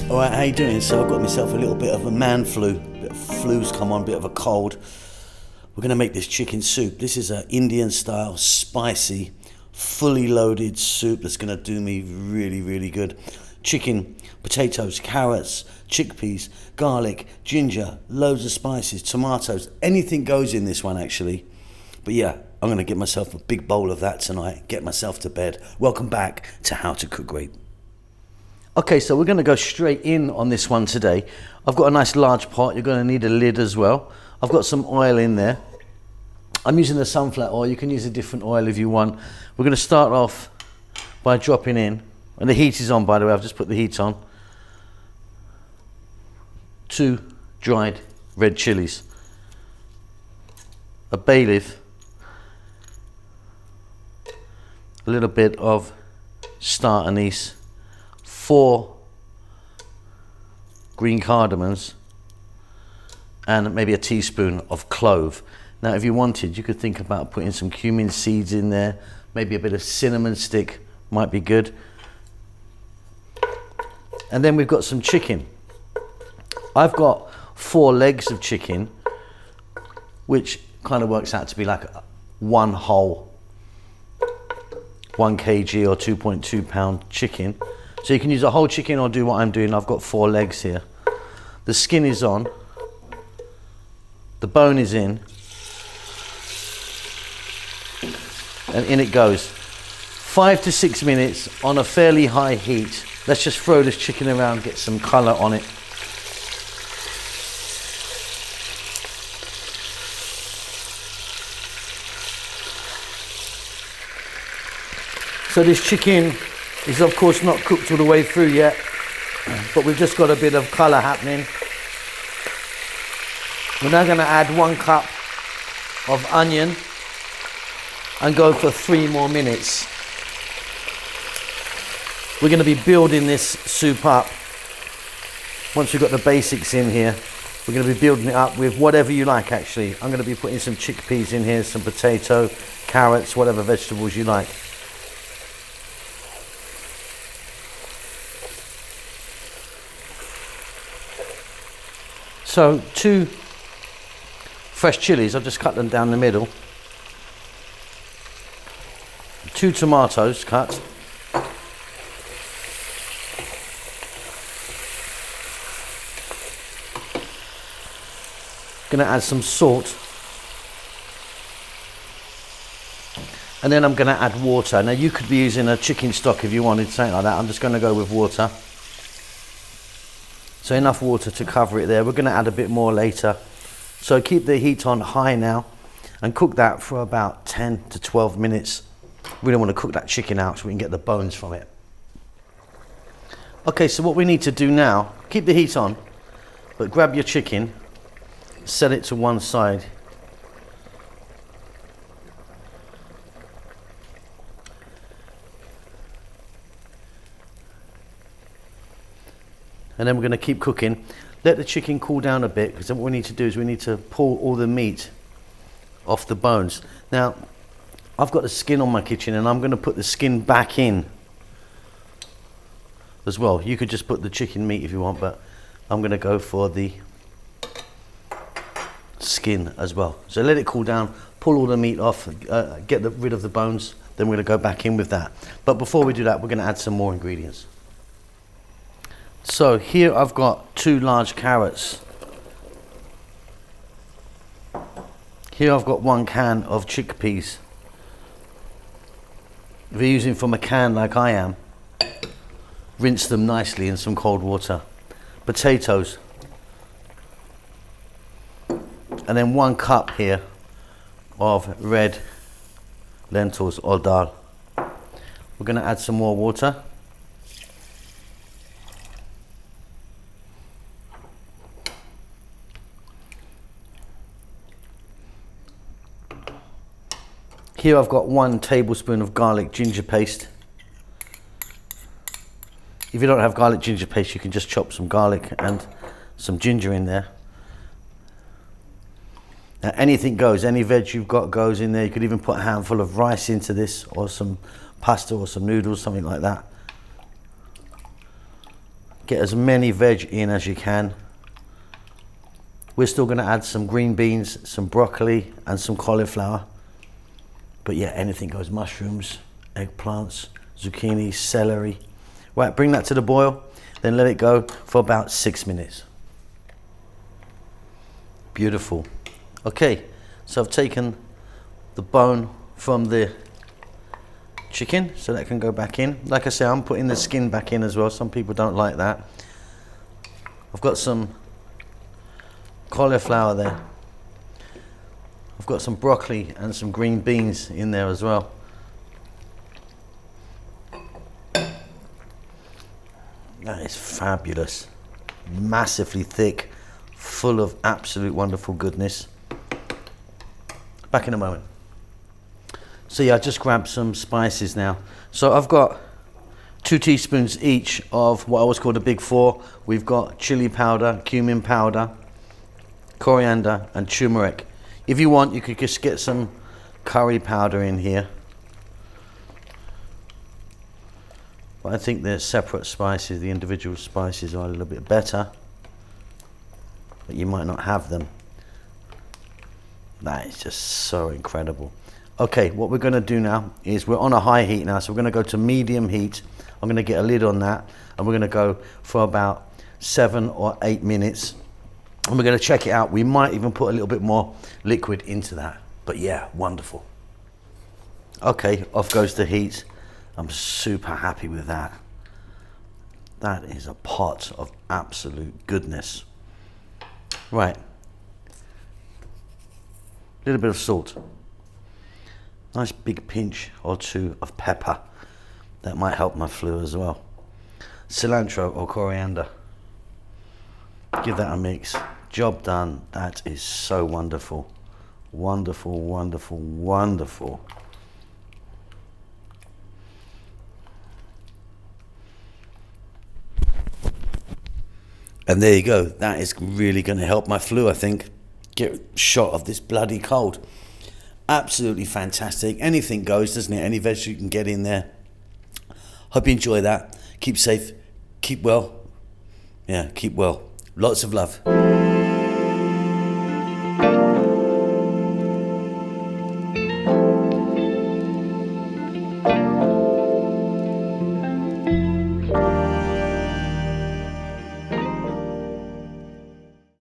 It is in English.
Alright, how you doing? So I've got myself a little bit of a man flu. A bit of flu's come on, a bit of a cold. We're going to make this chicken soup. This is an Indian style, spicy, fully loaded soup that's going to do me really, really good. Chicken, potatoes, carrots, chickpeas, garlic, ginger, loads of spices, tomatoes. Anything goes in this one actually. But yeah, I'm going to get myself a big bowl of that tonight, get myself to bed. Welcome back to How to Cook Great. Okay, so we're going to go straight in on this one today. I've got a nice large pot. You're going to need a lid as well. I've got some oil in there. I'm using the sunflower oil. You can use a different oil if you want. We're going to start off by dropping in, and the heat is on, by the way. I've just put the heat on. 2 dried red chilies, a bay leaf, a little bit of star anise, 4 green cardamons, and maybe a teaspoon of clove. Now if you wanted, you could think about putting some cumin seeds in there, maybe a bit of cinnamon stick might be good. And then we've got some chicken. I've got 4 legs of chicken, which kind of works out to be like one whole 1 kg or 2.2 pound chicken. So you can use a whole chicken or do what I'm doing. I've got 4 legs here. The skin is on, the bone is in, and in it goes. 5 to 6 minutes on a fairly high heat. Let's just throw this chicken around, get some colour on it. So this chicken is of course not cooked all the way through yet, but we've just got a bit of colour happening. We're now going to add 1 cup of onion and go for 3 more minutes. We're going to be building this soup up. Once we've got the basics in here, we're going to be building it up with whatever you like actually. I'm going to be putting some chickpeas in here, some potato, carrots, whatever vegetables you like. So 2 fresh chilies, I've just cut them down the middle. 2 tomatoes cut. Going to add some salt. And then I'm going to add water. Now you could be using a chicken stock if you wanted something like that. I'm just going to go with water. So enough water to cover it there. We're going to add a bit more later. So keep the heat on high now and cook that for about 10 to 12 minutes. We don't want to cook that chicken out so we can get the bones from it. Okay, so what we need to do now, keep the heat on, but grab your chicken, set it to one side. And then we're going to keep cooking. Let the chicken cool down a bit, because then what we need to do is we need to pull all the meat off the bones. Now, I've got the skin on my kitchen and I'm going to put the skin back in as well. You could just put the chicken meat if you want, but I'm going to go for the skin as well. So let it cool down, pull all the meat off, get rid of the bones, then we're going to go back in with that. But before we do that, we're going to add some more ingredients. So here I've got 2 large carrots. Here I've got 1 can of chickpeas. If you're using from a can like I am, rinse them nicely in some cold water. Potatoes. And then 1 cup here of red lentils or dal. We're going to add some more water. Here I've got 1 tablespoon of garlic ginger paste. If you don't have garlic ginger paste, you can just chop some garlic and some ginger in there. Now anything goes, any veg you've got goes in there. You could even put a handful of rice into this, or some pasta or some noodles, something like that. Get as many veg in as you can. We're still going to add some green beans, some broccoli and some cauliflower. But yeah, anything goes. Mushrooms, eggplants, zucchini, celery. Right, bring that to the boil, then let it go for about 6 minutes. Beautiful. Okay, so I've taken the bone from the chicken, so that can go back in. Like I say, I'm putting the skin back in as well. Some people don't like that. I've got some cauliflower there. I've got some broccoli and some green beans in there as well. That is fabulous. Massively thick, full of absolute wonderful goodness. Back in a moment. So yeah, I just grabbed some spices now. So I've got 2 teaspoons each of what I always call the big 4. We've got chili powder, cumin powder, coriander and turmeric. If you want, you could just get some curry powder in here. But I think the separate spices, the individual spices are a little bit better. But you might not have them. That is just so incredible. Okay, what we're going to do now is we're on a high heat now, so we're going to go to medium heat. I'm going to get a lid on that, and we're going to go for about 7 or 8 minutes. And we're going to check it out. We might even put a little bit more liquid into that. But yeah, wonderful. Okay, off goes the heat. I'm super happy with that. That is a pot of absolute goodness. Right. A little bit of salt. Nice big pinch or 2 of pepper. That might help my flu as well. Cilantro or coriander. Give that a mix. Job done. That is so wonderful. Wonderful, wonderful, wonderful. And there you go. That is really going to help my flu, I think. Get a shot of this bloody cold. Absolutely fantastic. Anything goes, doesn't it? Any veg you can get in there. Hope you enjoy that. Keep safe. Keep well. Yeah, keep well. Lots of love.